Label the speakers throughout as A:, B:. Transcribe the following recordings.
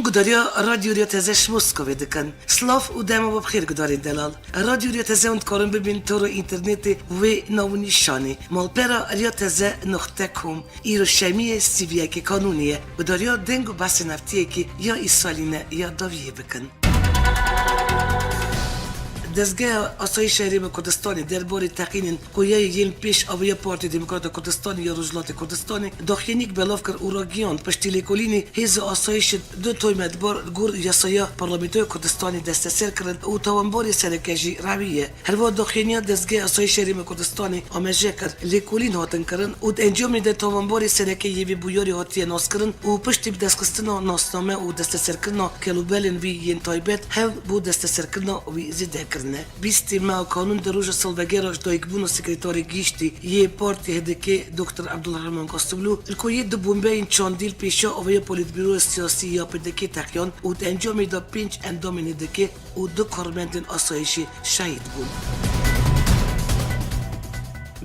A: گداریا رادیو ریا تزش مسکوی دکن سلاف و دما بخیر گدارین دلال رادیو ریا تزه اند کارن ببین تو رو اینترنت و ناونیشانی مالپرا ریا تزه نقطه کم ایرو شمیه سیویه که کانونیه گداریا دنگو بس نفتیه که یا ایسالینه یا داویه بکن دزگاه آسای شهری به کردستانی درباره تقیین قویه یل پیش آویا پارتی دموکرات کردستانی یا روزلات کردستانی داخلینیک بلاف کر اوراگیان پشتی لیکولینی هیز آسایش دو توی مدبار گور یاسایا پارلمانتوی کردستانی دست سر کرد او توانباری سرکجی رویه هر وقت داخلینیا دزگاه آسای شهری به کردستانی آماجه کرد لیکولین هاتن کردن او انجام میده توانباری سرکجی وی بویاری هاتی ناس کردن او پشتی دستخستنا ناسنامه او دست سر کردن کلوبلن وی ین تایبت هل بود دست سر کردن وی زده کرد بیستی ما قانون دروج سالوگراش دایکبون سکرتاری گیشتی یه پارتی هدکه دکتر عبدالرحمن قاسطلو الکویه دو بومبه این چاندیل پیشا اوی پلیت بیرو سیاسی یا پدکه تقیان و انجام دا پینچ اندامین دکه و دو کارمندن آسایشی شهید بود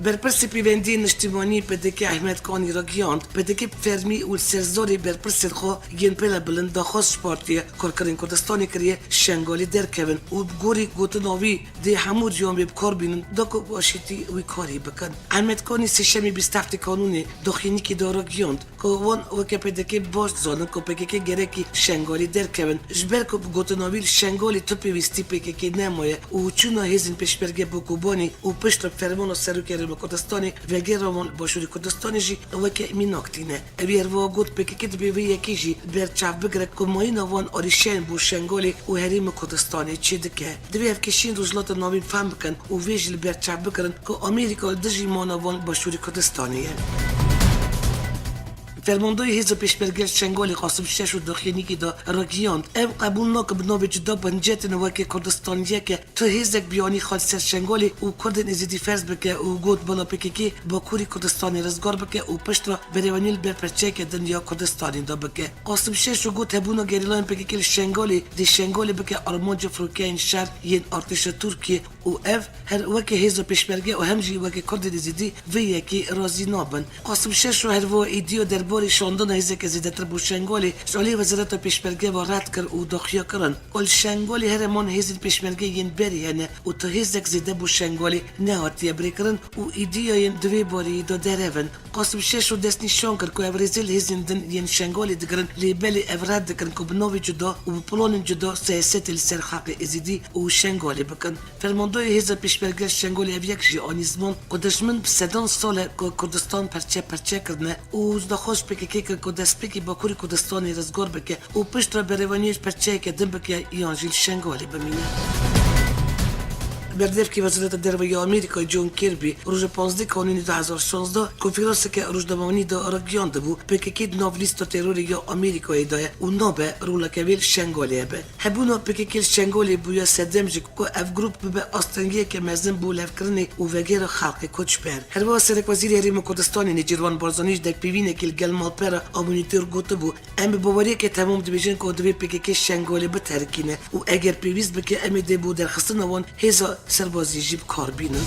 A: برپرسی پیوندی نشتیمانی پدکه احمد کانی را گیاند پدکه فرمی و سرزاری برپرسی خو ین پلا بلند داخوش پارتی کارکرین کردستانی کریه شنگالی در کبن و گوری گوتناوی دی همو جوان بکار بینن داکو باشیتی وی کاری بکن احمد کانی سشمی بیستفت کانونی داخینی که دارا گیاند که وان وکه پدکه باش زانن که پدکه گرکی شنگالی در کبن جبر که گوتناوی شنگالی تو پیوستی پدکه نمایه و چون هزین پیشبرگه بکوبانی و پشت فرمان و سروکر کردستانی و گرمان باشوری کردستانی جی وکه میناکتینه اویر و گوت پکیت بیوی یکی جی برچاف بگره که مایی نوان آریشین بو شنگالی و هریم کردستانی چی دکه دوی افکشین روزلات نوین فهم بکن و ویجل برچاف بگرن که امریکا دجی ما نوان باشوری کردستانیه فرماندوی حزب پیشبرگه شنگالی قاسم شش و داخلینیکی دا راگیاند ام قبول نکب نوی جدا بنجت نوکه کردستانیه که تو حزب بیانی خال سر شنگالی و کردن ازیدی فرض بکه و گود بالا پکیکی با کوری کردستانی رزگار بکه و پشت را بریوانیل برپرچه که دنیا کردستانی دا بکه قاسم شش و گود هبونا گریلان پکیکی شنگالی دی شنگالی بکه آرمانج فروکه این شهر ین ارتش ترکیه و اف هر وکه حزب پیشبرگه و همجی وکه کرد ازیدی و یکی رازی نابن قاسم شش و هر و ایدیو در باری شاندن هیزه که زیدتر بو شنگالی شالی وزارت پیشبرگه و رد کر و داخیا کرن کل شنگالی هر من هیزین پیشبرگه ین بری هنه و تو هیزه که زیده بو شنگالی نهاتی بری کرن و ایدیا ین دوی باری دا درهون قاسم شش و دست نشان کر که افریزیل هیزین دن ین شنگالی دگرن لیبلی افراد دگرن که بنوی جدا و بپلان جدا سیاست السر حق ازیدی و شنگالی بکن فرماندوی هیزه پیشبرگه شنگالی اویک جی آنیزمان قدشمن بسدان سال که کردستان پرچه کردنه و دخوش که دست بکی با کوری کردستانی رزگار بکه و پشت را بریوانیش پرچه که دم بکه یانجیل شنگالی بمینه بردفکی وزارت درباره آمریکا جون کیربی روز 15 کانون 2016 کنفرانس که روزنامه‌نگاری دا راگیانده بود پکیت ناو لیست ترور یا آمریکایی داره و نابه رولکویل شنگالیه به هبونا پکیت شنگالی بویا سدمج کو اف گروپ به استرنگی که مزن بولف کرنی و وگیر خلق کوچبر هر واسه سرک وزیر حریم کردستان نیجروان بارزانیش دک پیوینه که گلمال پر امونیتور گوته بود ام باوری که تمام دیویژن کو دوی پکیت شنگالی به ترکینه و اگر پیویز بکه ام دی بود در خصنوان هزا سربازی جیب کار بینن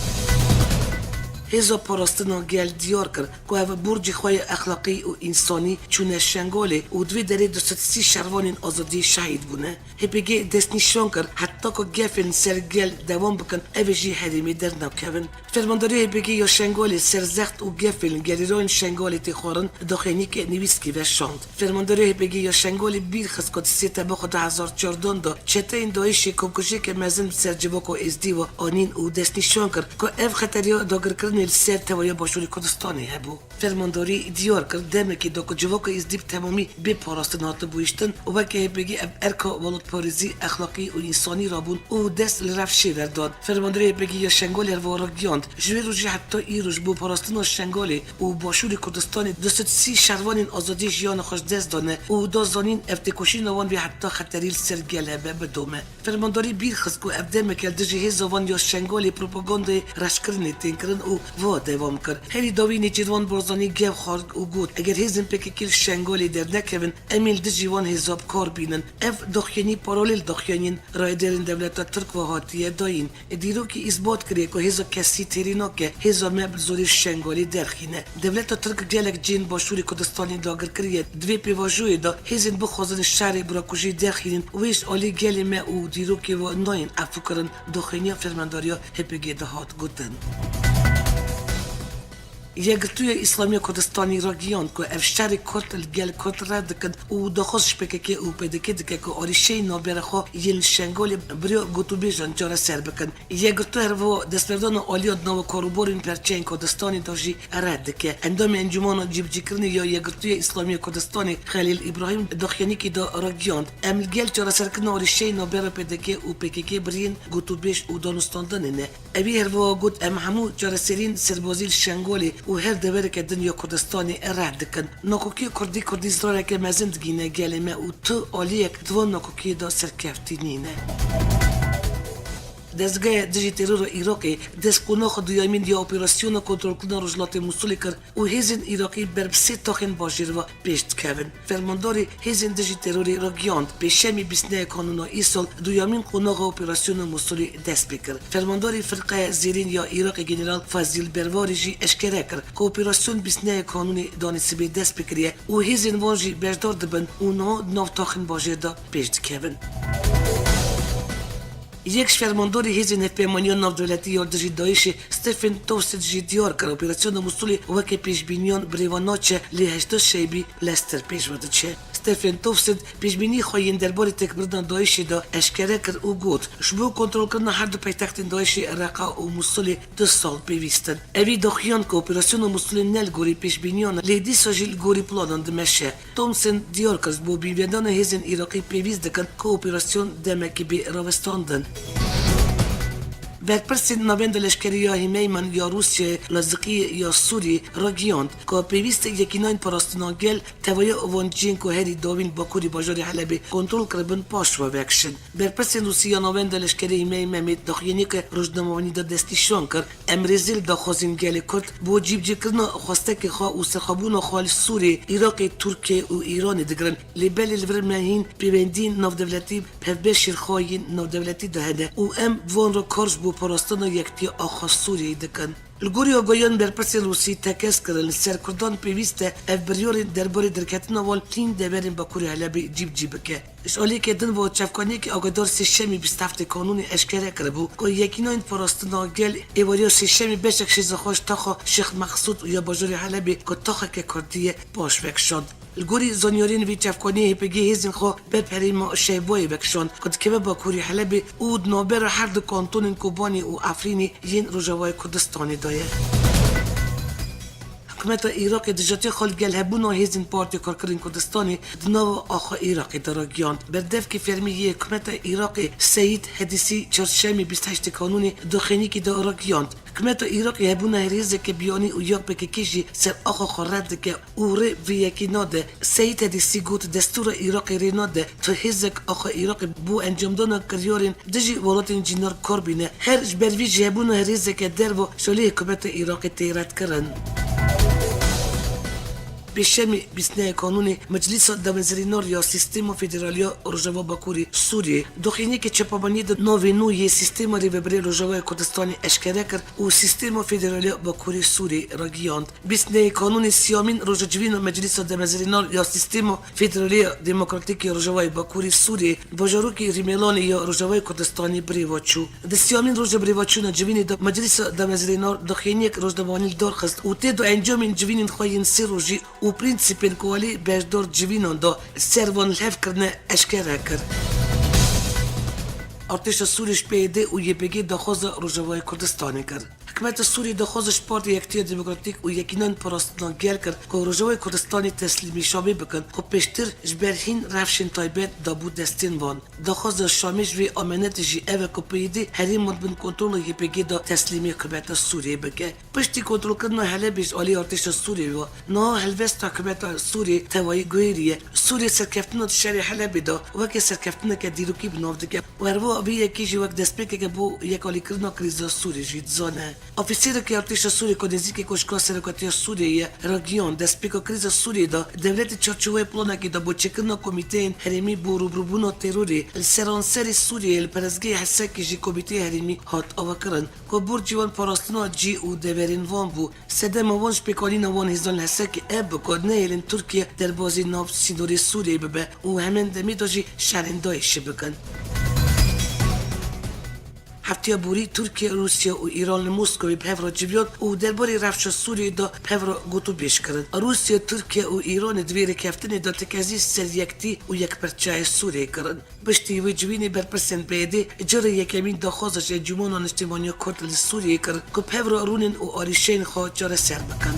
A: هزا پاراستنا گل دیار کرد که او برج خواه اخلاقی و انسانی چون شنگالی و دوی داره 230 شروان آزادی شهید بونه هپیگه دست نشان کرد حتی که گفن سر گل دوام بکن اوجی حریمی در نکون فرمانداری هپیگه یا شنگالی سرزخت و گفن گلیران شنگالی تخورن داخلی که نویسکی و شاند فرمانداری هپیگه یا شنگالی بیر خست کد سیتا بخود 2014 دا چته این دایشی کمکشی که مزن سر جواک و ازدی و آنین و دست نشان کرد که او خطری داگر کرد السر تویا باشوری کردستانی هبو فرمانداری دیار کرد دمه که داکو جواک ازدیب تمامی به پاراستن هات بویشتن و وکه بگی ارکا ولد پاریزی اخلاقی و انسانی رابون و دست لرف شیور داد فرمانداری بگی یا شنگالی هر گیاند جوی روزی حتی ایروش بو پاراستن شنگالی و باشوری کردستانی 230 شروان آزادی جیان خوش دست دانه و دو زانین افتکوشی نوان به حتی خطریل سرگله به دومه فرمانداری بیر خست کو افدمه که دجی هزوان یا شنگالی پروپاگاندا رشکرنی تینکرن و و دوام کرد هری داوی نیجوان خزانی گیو خارج و گود اگر هیزن پکیل شنگالی در نکوین امیل دجیوان حساب کار بینن اف دخیانی پارالل دخیانین رای درین دولت ترک و هاتیه داین دیرو که اثبات کریه که هیزا کسی ترینا که هیزا مبل زوری شنگالی درخینه دولت ترک گلک جین باشوری کردستانی لاگر کریه دوی پیواجوی دا هیزن بخوازن شهر براکوژی درخینن ویش آلی گلی ما او دیرو که و ناین افو کرن دخیانی فرمانداریا هپگی دهات گودن یگرتوی اسلامی کردستانی راگیان که افشار کرد گل کرد را دکن و دخوش پکه او پدکه دکه که آریشه نابره خو یل شنگال بریو گوتو بیجان جاره سر بکن یگرتو هرو دستبردان آلیاد نو کاروبارین پرچین کردستانی داشی رد دکه اندام انجمان جیب جیکرنی یا یگرتوی اسلامی کردستانی خلیل ابراهیم دخیانی که دا راگیان امل گل جاره سر کن آریشه نابره پدکه او پکه برین گوتو بیش او دانستاندن نه اوی هرو گوت ام همو جاره سرین سربازیل شنگالی و هر دوره که دنیا کردستانی رد دکن ناکوکی کردی زراره که مزندگی نگلی ما و تو آلیک دوان ناکوکی دا سرکفتی نینه دستگاه دژی ترور عراقی دست قناخ دویامین یا اپراسیون کنترل کنن رجلات موصولی کرد و هیزن عراقی بر بسیط تاخن باجیر و پیشت کردن فرمانداری هیزن دژی تروری را گیاند پیشمی بیسنه کانونا ایسال دویامین قناخ اپراسیون موصولی دست بکرد فرمانداری فرقه زیرین یا عراق جنرال فضیل برواری جی اشکره کرد که اپراسیون بیسنه کانونی دانسیبی دست بکریه و هیزن وانجی بردار دبن و ناو تاخن باجیر دا پیشت کردن یک فرمانداری هیزن هفپیمانی ناو دولتی یاردجی دایش ستیفن توسید جی دیار کرد اپراسیون موصولی وکی پیش بینیان بریواناچه لی هشتا شیبی لستر پیش ورده چه ستیفن توسید پیش بینی خواهین درباری تکبردن دایشی دا اشکره کرد او گود شبو کنترل کردن هر دو پایتخت دایشی رقا و موصولی 2 سال پیوستن اوی دخیان که اپراسیون موصولی نل گوری پیش بینیان لیدی ساجیل گوری پلانان دمشه تومسن دیار کرد بو بیویدان هیزن عراقی پیوست دکن که اپراسیون دمکی بی راوستاندن برپرسید نوند لشکری یا همیمن یا روسیه لازقی یا سوری را گیاند که پیوست یکیناین پاراستناگل توای اوانجین که هری داوین باکوری باجاری حلبی کنترل کربن پاش و وکشن برپرسید روسیه نوند لشکری همیمن دخیانی که روزنامه‌نویسی دا دستیشان کرد امریزیل دا خوازین گل کرد با جیب جکرنا خواسته که خواه و سرخابون خال سوری عراق ترکیه و ایران دگرن لیبل الورمهین پیوندین نودولتی پربشیر خواهین نودولتی دهده و ام وان را کارش بو پاراستان یکتی آخا سوری دکن الگوری آگایان برپرس روسی تکس کردن سرکردان پیوسته اف بریور درباره درکتنا وال تین دبرین با کوری حلبی جیب که اشالی که دن و چفکانی که آگادار سیشمی 27 کانون اشکره کرده بود که یکینا این پاراستنا گل ایواریا سیشمی بشک شیزخوش تاخا شیخ مقصود یا باجاری حلبی که تاخا که کردیه باش وکشاند الگوری زانیارین وی چفکانی هپگی هیزن خو بپریم شیبای بکشان کد که با کوری حلبی اود نابر هر دو کانتون کوبانی و افرینی ین روجوای کردستانی دایه حکومت عراق دجاتی خال گل هبونا هیزن پارتی کارکرین کردستانی دناو آخا عراقی دراگیان بردف که فرمی حکومت عراق سید حدیثی چرشمی 28 کانونی دخینی که دراگیان حکومت عراق هبونا هریزه که بیانی و یک بکیشی سر آخا خورد که اوره وی یکی ناده سید حدیثی گوت دستور عراق ریناده تو هیزک آخا عراق بو انجام دانا کریارین دجی ولات انجینر کاربینه هر بروی هبونا هریزه که در و شلی حکومت عراق تیرات کرن پیشمی بیسنه کانونی مجلس دامنزرینار یا سیستم فدرالیا روجوا باکوری سوریه دخینی که چپابانی د نوینوی سیستم ریبری روجوا کردستانی اشکره کرد و سیستم فدرالیا باکوری سوریه را گیاند بیسنه کانونی سیامین روجوین مجلس دامنزرینار یا سیستم فدرالیا دموکراتیک روجوا باکوری سوریه باجاروکی ریمیلان یا روجوا کردستانی بریواچو د سیامین روج بریواچو نجوین د مجلس دامنزرینار دخینی که روزدمانی دارخست و ته دو انجام جوین خوین سروجی و پرینسیپین کوالی بردار جوینان دا سروان الهف کرنه اشکره کرد. ارتش سوریش پیده و یه بگی دخواز روجوای کردستانی کرد. حکومت سوری دخوازش پارتی یکتی دموکراتیک و یکینان پاراستان گل کرد که روجوای کردستانی تسلیمی شامی بکن که پیشتر جبرهین رفشن تایبت دابود دستین وان. دخواز شامیش وی امنت جی اوه که پیده هرین مدبن کنترول یه بگی دا تسلیمی حکومت سوری بگه. پشتی کنترل کردن هله بیش آلی ارتش سوری و نه هلوست حکومت سوری توایی گویریه. سوری سرکفتن شهر هله بیدا وکی سرکفتن که دیروکی بنافده که و هروا بی یکی جی وقت دست بکه که بو یک آلی کردن کریزا سوری جید زانه. Ofisierë ke artisha Suriye ko nizike ko shko serokatija Suriye region dhe spiko kriza Suriye do devleti çorçuve plana ki do boçekën në komitein herimi bu rubrubuno terrori el seri Suriye el perazge hasaki ji komite herimi hot ovakran ko burjivan porostno ji u deverin von bu sedem von spekolina von hizon hasaki eb ko ne elin Türkiye derbozi nov sidori Suriye bebe u hemen demidoji şarindoi şibkan هفته بوری ترکیه روسیه و ایران مسکوی بهفر جبیان و درباره رفش سوریه دا بهفر گوتو بیش کردن روسیه ترکیه و ایران دویره کفتنی دا تکازی سر یکتی و یک پرچای سوریه کردن بشتی و جوینی بر پرسن بیده جره یکمین دا خوازش جمعان اجتماعی کرد سوریه کرد که بهفر رونن و آریشین خواه جاره سر بکن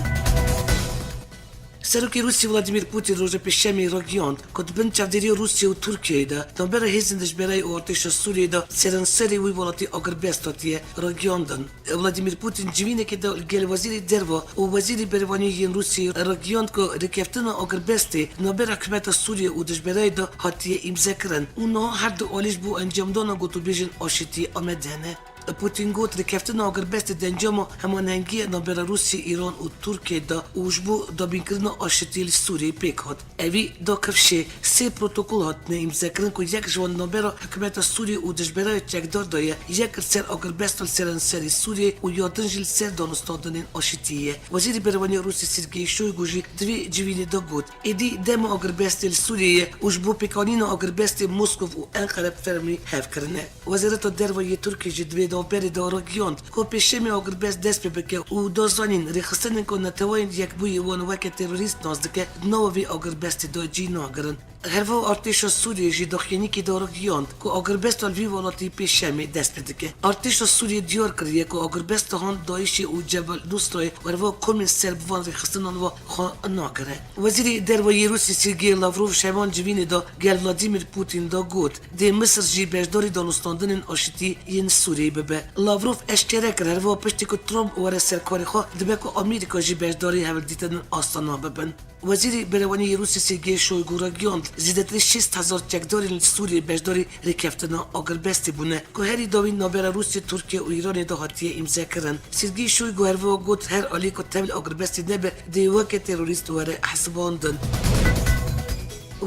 A: سروکی روسیه ولادیمیر پوتین روز پیشمی region کد بن چافدری روسیه و ترکیه دا دنبال هزندش برای ارتش سوریه دا سرانسری وی ولاتی آگربستاتیه region دن ولادیمیر پوتین جوینه که دا گل وزیری دروا و وزیری بروانی روسیه region که رکفتن آگربستی نبر حکومت سوریه و دش برای دا هاتیه امضا کردن اونا هر دو آلیش بو انجام دادن گوتو بیشن آشتی آمدنه پوتین گفت رکفتن آگربست دنجامو همانهنگی نبر روسیه ایران و ترکیه دا وجبو دابین کردن آشتیل سوریه پیک هات اوی دا کفشه سه پروتکل هات نه امضا کردن که یک جوان نبر حکومت سوریه و دش برای چکدار دایه یک سر آگربست سرانسری سوریه و یادنجل سر دانستادن آشتیه وزیر بروانی روسیه سرگئی شویگو دوی جوینی دا گفت ایدی دم آگربست سوریه وجبو پیکانین آگربست مسکو و انقره فرمی حف کردنه وزارت درباره ترکیه جدوی داوری دا region که پیشمی آگربست دست بکه و دازانین ریخستن که نتوان یک بوی وان وک تروریست نازدکه نووی آگربست دا جی ناگرن هر و ارتش سوریه جی داخلی کی دا region که آگربست الوی ولاتی پیشمی دست بکه ارتش سوریه دیار کردیه که آگربست هان دایشی و جبل دوستای وروا کمی سرب وان ریخستن و خان ناگره وزیر درباره روسیه سرگئی لاوروف شمان جوینی دا گل ولادیمیر پوتین دا گفت دی مصر جی بجداری دانستاندن آشتی ین سوریه به لاوروف اشتراک کرد و پشتی که ترامپ واره سرکاری خواه دبه که آمریکا جی بجداری هول دیتن آستانا ببن وزیر بروانی روسیه سرگئی شویگو region زیادتر 60,000 چکداری سوریه بجداری رکفتن آگربستی بونه که هری داوین نابر روسیه ترکیه و ایران دا هاتیه امضا کردن سرگئی شویگو هر و گفت هر آلی که تبل آگربستی نبه دیوک تروریست واره حسباندن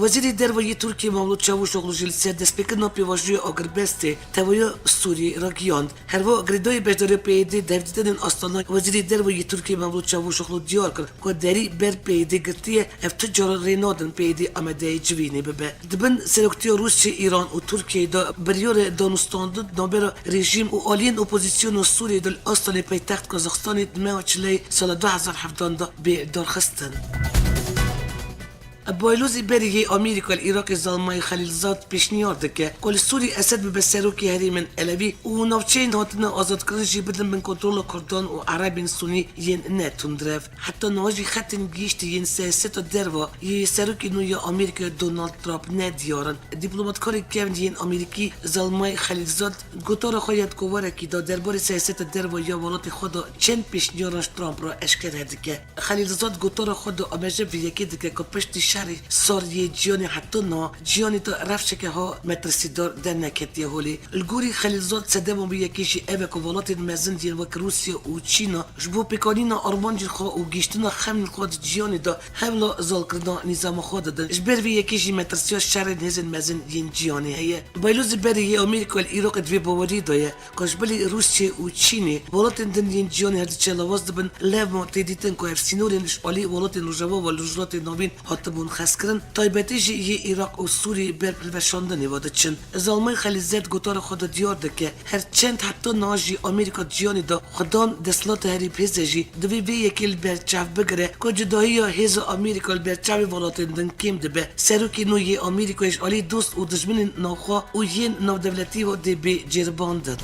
A: وزیر درباره ترکیه مولود چاوشوغلو جلسه دست بکن پیواشوی آگربستی توی سوریه region هر و گریدای بجداری پیده دفترن آستانا وزیر درباره ترکیه مولود چاوشوغلو دیار کرد که دری بر پیده گرتیه افتجار رینادن پیده آمده جوینی ببه دبن سرکتی روسیه ایران و ترکیه دا بریار دانستاندن نابر رژیم و آلین اپوزیسیون سوریه دل آستان پایتخت کازاخستان دماوچلی سال 2017 دا به درخستن بایلوزی بریه آمریکا العراق زلمای خلیلزاد پیشنهاد که کل سوری اسد به سروکی هریمن علوی و نوچین هاتن آزاد کردنشی بدن من کنترل کردان و عربین سونی ین نتون درف حتی نواجی خطن گیشت ین سیاست دروا یه سروکی نوی آمریکا دونالد ترامپ ندیارن دیپلمات کاری کند ین آمریکی زلمای خلیلزاد گوتار خواهد کواره که دا درباره سیاست دروا یا ولات خود چند پیشنهادش ترامپ را اشکال هدیه خلیلزاد گوتار خود آمجه ویکی دیگه که پشتی شهری ساریه جیانی حتی نه جیانی تا رفشه که ها مترسیدار در نکتیه هولی الگوری خلیلزاد صدمو به یکیشی اوه که ولات مزن دین وک روسیه و چینا جبو پیکانینا آرمانجی خواه و گیشتنا خمین خود جیانی دا حولا زال کردن نظام خود دادن جبر به یکیشی مترسیه شهر نزن مزن دین جیانی هیه بایلوز بریه آمریکا العراق دوی باوری دایه کاشبلی روسیه و چینی ولات دن دین جیانی هر چه لواز دبن لب تیدیتن که افسینورینش علی ولات نوجوا و لجرات نوین حتبون خسکرن تایبتیجی یه عراق و سوری بر پلوشاندنی واده چن زلمای خلیزد گوتار خود دیار ده که هر چند حتی ناجی آمریکا جیانی دا خدان دسلات هری پیزجی دوی به یکیل برچاو بگره که جدایی یا هیز آمریکا برچاوی ولاتندن کم ده به سروکی نوی آمریکایش علی دوست و دشمن نوخوا و ین نو دولتی و ده به جرباندن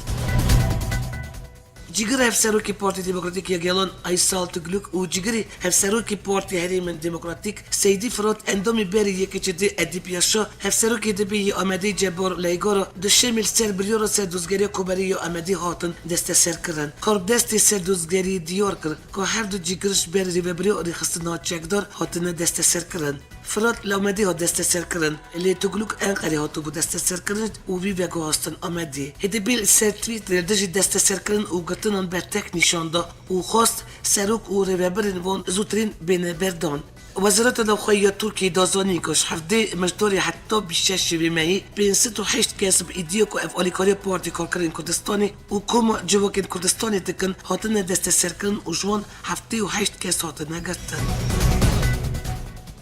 A: جیگر هفسروکی پارتی دموکراتیک یگلان ایسال تگلوک و جیگری هفسروکی پارتی هریمن دموکراتیک سیدی فرات اندامی بری یکی چه ده ادیپیاشا هفسروکی دبی آمده جبار لیگارا دشمیل سر بریارا سر دوزگری کوبری یا آمده هاتن دست سر کرن کار دستی سر دوزگری دیار کرد که هر دو جیگرش بری و بریاری خستنا چکدار هاتن دست سر کرن فرات لامدی ها دست سر کرن لی تگلوک انقری ها تو بود دست سر کرن و وی وگو هستن آمدی هدی بیل سر تویت دجی دست سر کرن و گتنان بر تک نشان دا و خواست سروک و روابرین وان زودترین بین بردان وزارت الداخلية تركيا دازانی کش هفته مجدوری حتی بیشتر شوی می بین 6 کسب ایدیوکو افعالی پارتی کارکرین کردستانی و کم جواکین کردستانی تکن هاتن دست سرکن و جوان هفته و 8 کس هاتن گرتن.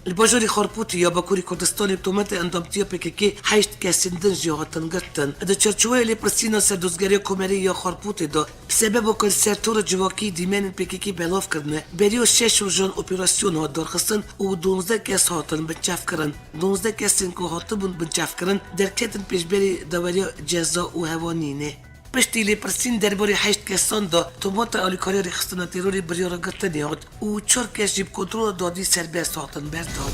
A: الباجوري خربوطي يا باكوري كردستاني بتومات اندامتيا بكيكي حيشت كاسين دنجي هاتن قرتن ادا چرچوه اللي برسينا سردوزگاري كومري يا خربوطي دا بسبب كل سرطور جواكي ديمان بكيكي بلاف كرنه بريو 6 رجان اوپراسيون هات دارخستن و 12 كاس هاتن بنچاف کرن 12 كاسين كو هاتبون بنچاف کرن دركتن پیشبری دوري جزا و هوانينه پشتی لی پرسین درباره 8 کسان دا تومات آلیکاری ریخستن تیروری بریار گرتنی هات و 4 کس جیب کنترول دادی سربست هاتن برداد.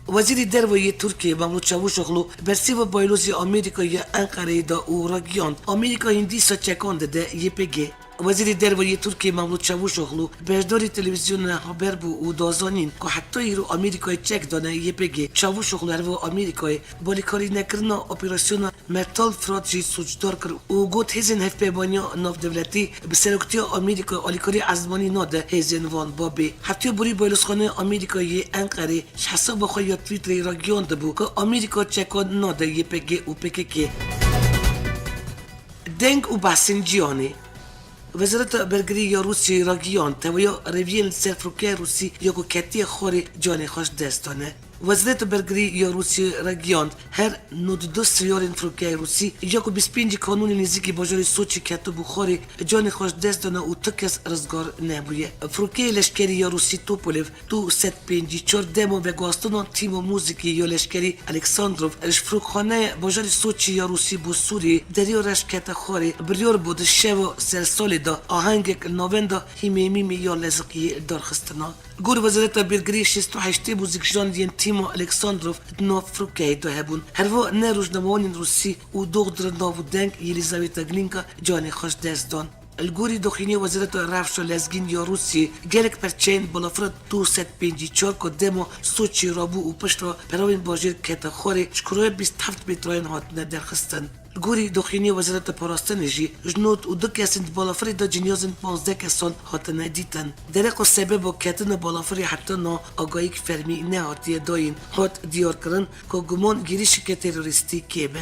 A: وزیر دروی ترکیه محمود چاوشوغلو برسیو بایلوزی آمریکای انقره دا و راگیاند آمریکا هندی سچکانده ده YPG. وزیر دروی ترکیه محمود چاوشوغلو برداری تلویزیون خبر بو و دازانین که حتی ایرو آمریکای چک دانه YPG چاوشوغلو هرو آمریکای بالیکاری نکرنا اپراسیون مرتال فراد جی سوچدار کر و گوت هزین هف پیبانیا ناف دولتی بسرکتی آمریکا آلیکاری ازمانی ناده هزین وان بابی حتی بوری بایلوزخانه آمریکای انقره حساب بخواه تویتر راگیان دبو که آمریکا چکان ناده YPG و PKK دنگ و بحثین جیانی وزارت برگری یا روسی راگیان تویا رویل سرفروکه روسی یا کو کتی خوری جانی خوش دستانه وزارت برگری یا روسی راگیان هر 92 سیارین فروکه روسی یا کو 25 قانون نزدیکی باجاری سوچی کتو بخوری جانی خوش دستانه و تکس رزگار نبویه فروکه لشکری یا روسی توپولف تو 754 دمو و گواستان تیم موزیکی یا لشکری الکساندروف اش فروخانه باجاری سوچی یا روسی بو سوری دریا رش کت خوری بریور بود شو سرسالی دا آهنگ نووندا هیمیمی یا لزقی دارخستنا گور وزارت برگری 68 موزیکجان دین تیم الکساندروف دنا فروکه دا هبون هروا نه روزنامه‌وان روسی و دختر ناو دنگ یلیزاویتا گلینکا جانی خوش دستان الگوری داخلی وزارت رفش لزگین یا روسی گلک پرچین بالافرد 254 که دمو سوچی رابو و پشت را پراوین باجیر کتا خوری شکروه 27 متراین هاتنه درخستن الگوری داخلی وزارت پاراستنجی جنود و دو کسند بالافری دا جنیازن 15 کسان هاتنه دیتن درق و سبب و کتن بالافری حتی نا آگاهی فرمی نه هاتیه داین هات دیار کرن که گمان گیریش که تروریستی کیبه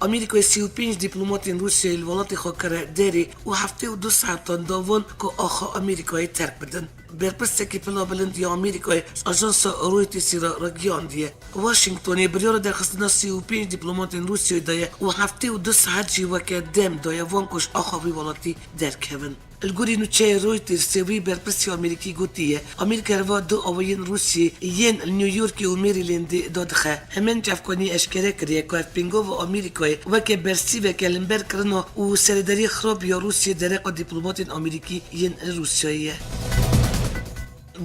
A: آمریکای 35 دیپلماتین روسیه الولاتی خاکره داری و هفته و 2 ساعتان داوان که آخا آمریکای ترک بدن برپرسته که پلا بلند یا آمریکای اجانس رویترز را راگیاندیه واشنگتونی بریار در خستنا 35 دیپلماتین روسیه دایه و هفته و 2 ساعت جیوکه دم دایه وانکش آخا ویولاتی درک هون الگوری نوچه رویترز سوی برپرسی آمریکی گوتیه آمریکا روا 2 آوین روسی ین نیویورک و میریلند دادخه همین جفکانی اشکره کریه که پینگو و آمریکای وکه برسی و کلمبر کرنا و سرداری خراب یا روسیه درق دیپلماتین آمریکی ین روسیه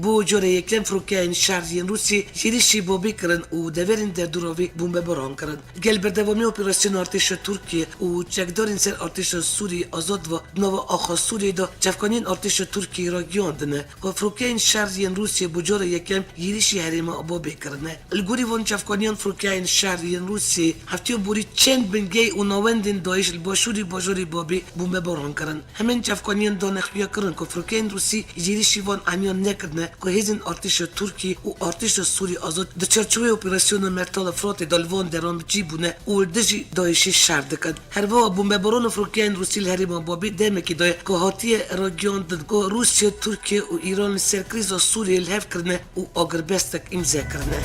A: بو جوره یکم فروکه شهرین روسی شیریشی بابی کرن و دورین در دوراوی بومبه بران کرن گل بردوامی اپراسیون ارتش ترکیه و چکدارین سر ارتش سوری آزاد و نو آخا سوری دا جفکانین ارتش ترکیه را گیاندنه و فروکه شهرین روسی بو جوره یکم یریشی حریما بابی کرنه الگوری وان جفکانین فروکه شهرین روسی هفتیو بوری چند بنگی و نواندین دایش الباشوری باجوری بابی بومبه بران کرن همین جفکانین دانخبیا کرن که فروکه روسی یریشی وان امیان نکردنه که هزین ارتش ترکی و ارتش سوری آزاد در چرچوه اپراسیون مرتال فرات دالوان درام جی بونه و دجی دایشی شر دکن هر وا بمبارون فروکین روسی الهریم بابی دمه که دای که هاتی راگیان دن که روسیه ترکیه و ایران سرکریز سوری الهف کرنه و آگربستک امضا کرنه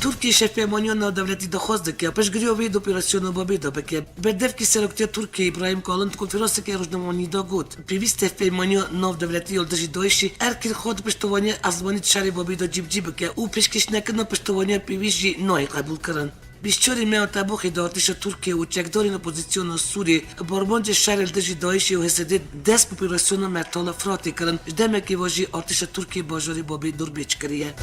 A: ترکیه شفیمانی ناو دولتی دخواست که پشگیری وید اپراسیون بابی دا بکه بدف کی سرکتی ترکیه ابراهیم کالند کنفرانس که روزنامه‌نی دا گفت پیوست شفیمانی ناو دولتی یلدشی دایشی ارکل خود پشتوانی ازمانی شری بابی دا جیب که او پیشکش نکنه پشتوانی پیویشی نای قبول کردن بیشتری می‌تابخی دارتش ترکیه و چکدارین اپوزیسیون سوری باربانج شهر الدجی دایشی و حسدید دست اپراسیون مرتال فراتی کردن دمه که واجی ارتش ترکیه باجاری بابی دور بیچ کریه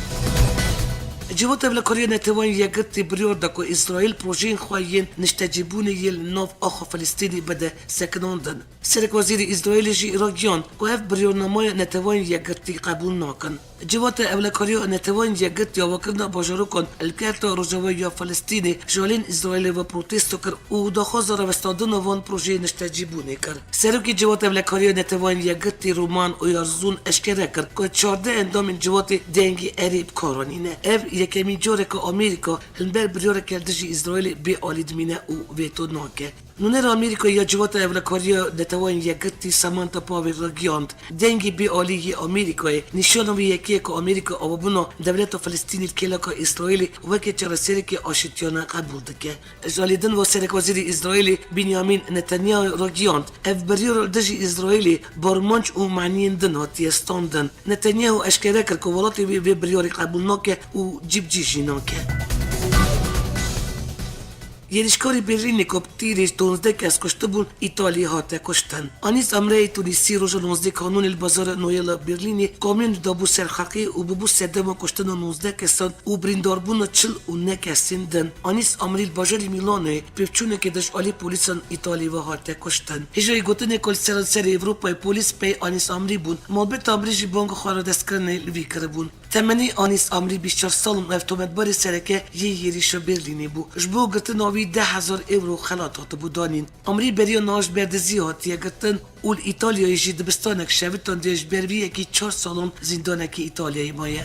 A: جوات ولا كوريا نتوان يقتي بريور دكو إسرائيل بروجين خوايين نشتجبون يل نوف أخو فلسطيني بدا سكنوندن سرك وزير إسرائيل جي راجيون وهف بريور نمايا نتوان يقتي قبول ناكن جوات ولا كوريا نتوان يقتي وكرنا بجروكن الكاتو رجوية فلسطيني جولين إسرائيل وبروتستو كر ودخوزر وستادون وان بروجين نشتجبوني كر سرك جوات ولا كوريا نتوان يقتي رومان ويرزون اشكرا كر كو تشارده اندام جوات دنگي اريب كورونينه اف يكمي جورك امريكا هنبر بريور كالدجي اسرائيل بي اوليدمينه و فيتو نوكه نونر امريكا يا جوات ولا كوريا نتوان يقتي سامانتا باوي رجيونت دنگي بي اولي امريكا نشانو يكي كو امريكا او بنو دولت فلسطين الكيلكا اسرائيل وكي تشرسيركي اشتيونا قبول دكه جاليدن وسرك وزير اسرائيل بنيامين نتنياهو رجيونت اف بريور دجي اسرائيلي برمانج و معنين دن هاتيستاندن نتنياهو اشكرا كر كولاتي بي بريور قبول نوكه و جيب جيجي نوكه Երիշկորի Բերլինի կոպտիր իր տոնզդեկ ես կոշտբուն Իտալիի հատե կոշտան։ Անից ամրեի տունիսի ռոժոնոզդի կանոն էլ բազարը նոյելը Բերլինի կոմեն դաբու սերխակի ու բուբու սեդեմը կոշտանո նոզդեկ եսան ու բրինդարբունը չլ ու nek esin dın. Anից ամրիլ բաժարի Միլանոյի պևչունը կեդաշ ալի պոլիսան Իտալիի հատե կոշտան։ Հիժոյի գոտին էկոլ սերացեր Եվրոպայի պոլիս պեյ անից ամրի բուն, մալբետ ամրիժի բանգը խարադեսկրն էլ վի կրբուն։ Temeni anis amri bişar salım evtomet bari sereke yerişo Berlin'i bu. Jbo gırtın avi 10,000 euro xalat hatı bu danin. Amri beriyo naj berdezi hatiye gırtın ul İtalya'yı jî dibistanek şevitan diye berviye ki 4 salon zindaneki İtalya'yı maya.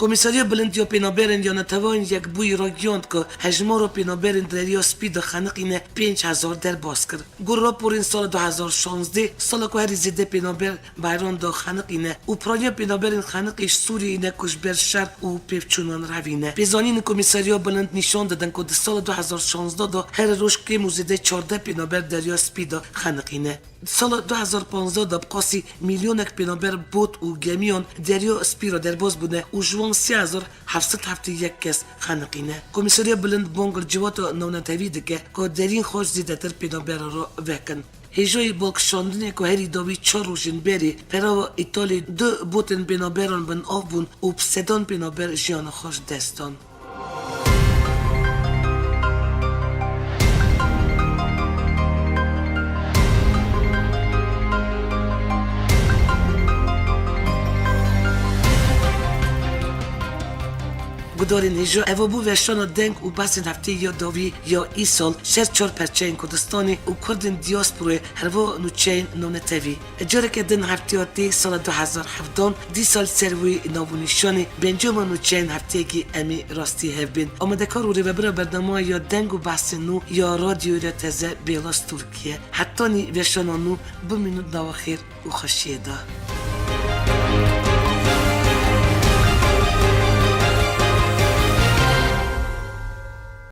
A: Komisariya بلند یا پینابرند یا نتوان یک بوی راگیاند که هجما را پینابرند دریا سپید خنقینه 5,000 در باز کرد. گور راپورین سال 2016 سال که هری زیده پینابر بایران دا خنقینه و پرانیا پینابرند خنقیش سوری اینه کش بر شر و پیفچونان روینه. پیزانین komisariya بلند نشان دادن که در سال 2016 دا هر روش که موزیده 14 پینابر دریا سپید خنقینه. سال 2015 دا بقاسی میلیونک پینابر بوت و گمیان دریا سپیرا در باز بوده و جوان 3771 کس خانقینه. komisariya بلند بانگل جوات نونتوی دکه که درین خوش زیده تر پینابر را وکن. هجای بالکشاندنی که هری داوی 4 روزین بری پرا ایتالی 2 بوتن پینابران بن آف بون و بسدان پینابر جیان خوش دستان. گدارین هجا اوابو وشان دنگ و بسن هفته یا داوی یا ای سال شر 4 پرچین کردستانی و کردن دیاسپوره هروا نوچین نونتوی اجاره که دن هفته هاتی سال 2017 دی سال سروی نابونیشانی بنجام نوچین هفته که امی راستی هفبین آمده کار و روی برنامه یا دنگ و بحث نو یا رادیو را تزه بیلاس ترکیه حتی نی وشان نو 2 مینوت نواخیر و خشیه دا